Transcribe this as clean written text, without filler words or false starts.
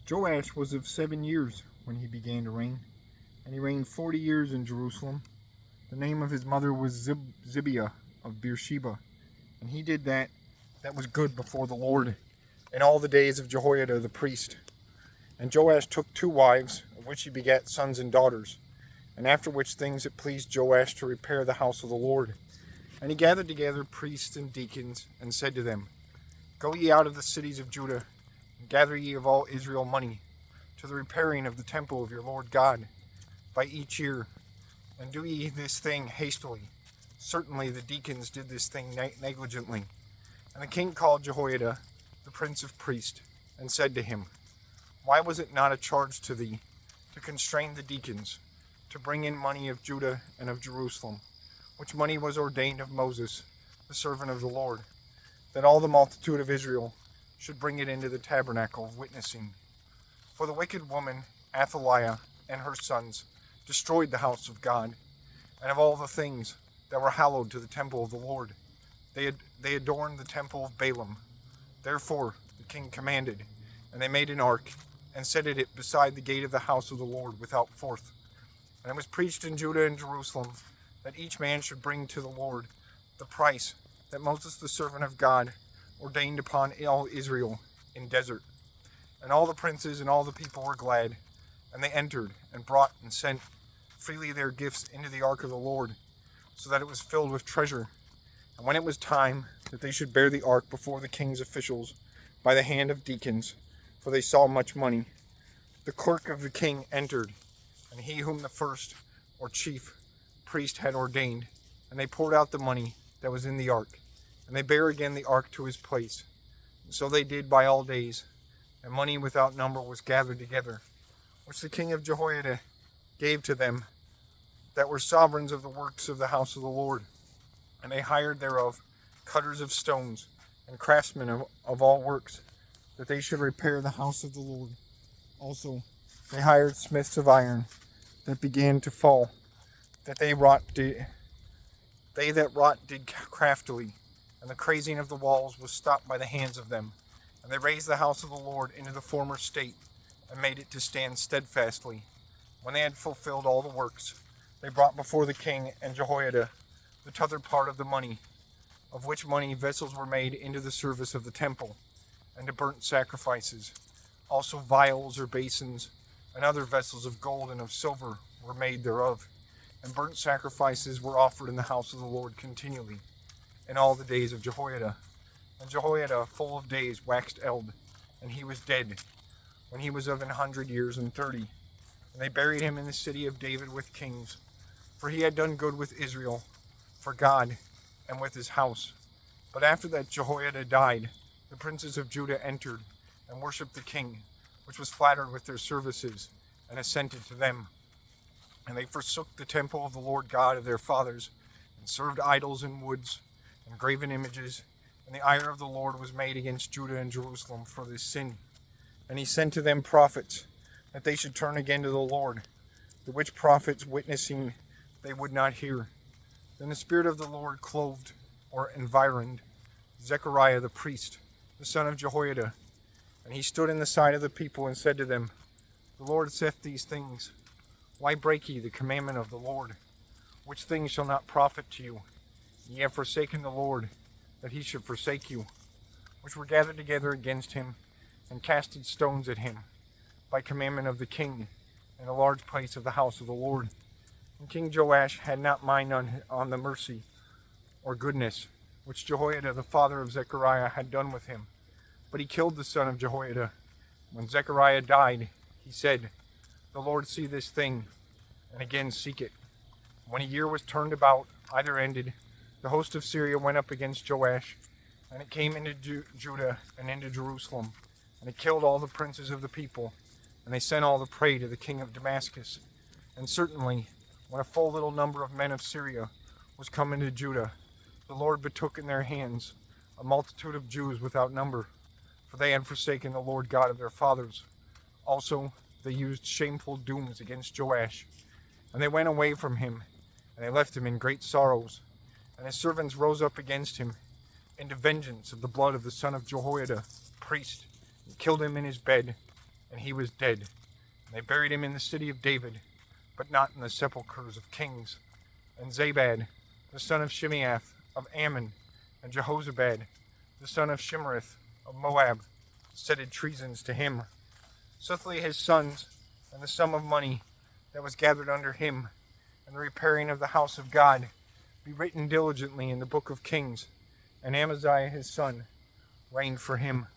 Joash was of 7 years when he began to reign, and he reigned 40 years in Jerusalem. The name of his mother was Zibiah of Beersheba, and he did that was good before the Lord in all the days of Jehoiada the priest. And Joash took 2 wives, of which he begat sons and daughters, and after which things it pleased Joash to repair the house of the Lord. And he gathered together priests and deacons, and said to them, Go ye out of the cities of Judah, and gather ye of all Israel money, to the repairing of the temple of your Lord God, by each year, and do ye this thing hastily. Certainly the deacons did this thing negligently. And the king called Jehoiada, the prince of priests, and said to him, Why was it not a charge to thee to constrain the deacons, to bring in money of Judah and of Jerusalem, which money was ordained of Moses, the servant of the Lord, that all the multitude of Israel should bring it into the tabernacle of witnessing? For the wicked woman Athaliah and her sons destroyed the house of God, and of all the things that were hallowed to the temple of the Lord. They adorned the temple of Balaam. Therefore the king commanded, and they made an ark, and set it beside the gate of the house of the Lord without forth. And it was preached in Judah and Jerusalem, that each man should bring to the Lord the price that Moses the servant of God ordained upon all Israel in desert. And all the princes and all the people were glad, and they entered and brought and sent freely their gifts into the ark of the Lord, so that it was filled with treasure. And when it was time that they should bear the ark before the king's officials by the hand of deacons, for they saw much money, the clerk of the king entered, and he whom the first or chief priest had ordained, and they poured out the money that was in the ark, and they bare again the ark to his place. And so they did by all days, and money without number was gathered together, which the king of Jehoiada gave to them that were sovereigns of the works of the house of the Lord. And they hired thereof cutters of stones and craftsmen of all works, that they should repair the house of the Lord. Also they hired smiths of iron that began to fall, that they that wrought did craftily, and the crazing of the walls was stopped by the hands of them. And they raised the house of the Lord into the former state, and made it to stand steadfastly. When they had fulfilled all the works, they brought before the king and Jehoiada the t'other part of the money, of which money vessels were made into the service of the temple, and to burnt sacrifices. Also vials or basins, and other vessels of gold and of silver were made thereof. And burnt sacrifices were offered in the house of the Lord continually, in all the days of Jehoiada. And Jehoiada, full of days, waxed old, and he was dead, when he was of 100 years and 30. And they buried him in the city of David with kings, for he had done good with Israel, for God, and with his house. But after that Jehoiada died, the princes of Judah entered, and worshipped the king, which was flattered with their services, and assented to them. And they forsook the temple of the Lord God of their fathers, and served idols in woods, and graven images, and the ire of the Lord was made against Judah and Jerusalem for this sin. And he sent to them prophets, that they should turn again to the Lord, the which prophets witnessing they would not hear. Then the Spirit of the Lord clothed, or environed, Zechariah the priest, the son of Jehoiada. And he stood in the sight of the people, and said to them, The Lord saith these things. Why break ye the commandment of the Lord? Which things shall not profit to you? Ye have forsaken the Lord, that he should forsake you. Which were gathered together against him, and casted stones at him, by commandment of the king, in a large place of the house of the Lord. And King Joash had not mind on the mercy or goodness which Jehoiada the father of Zechariah had done with him, but he killed the son of Jehoiada. When Zechariah died, he said, The Lord see this thing, and again seek it. When a year was turned about, either ended, the host of Syria went up against Joash, and it came into Judah and into Jerusalem, and it killed all the princes of the people, and they sent all the prey to the king of Damascus. And certainly, when a full little number of men of Syria was come into Judah, the Lord betook in their hands a multitude of Jews without number, for they had forsaken the Lord God of their fathers. Also, they used shameful dooms against Joash, and they went away from him, and they left him in great sorrows. And his servants rose up against him into vengeance of the blood of the son of Jehoiada, priest, and killed him in his bed, and he was dead. And they buried him in the city of David, but not in the sepulchres of kings. And Zabad, the son of Shimeath of Ammon, and Jehozabad, the son of Shimrith of Moab, setted treasons to him. Suddenly his sons, and the sum of money that was gathered under him, and the repairing of the house of God, be written diligently in the book of Kings. And Amaziah his son reigned for him.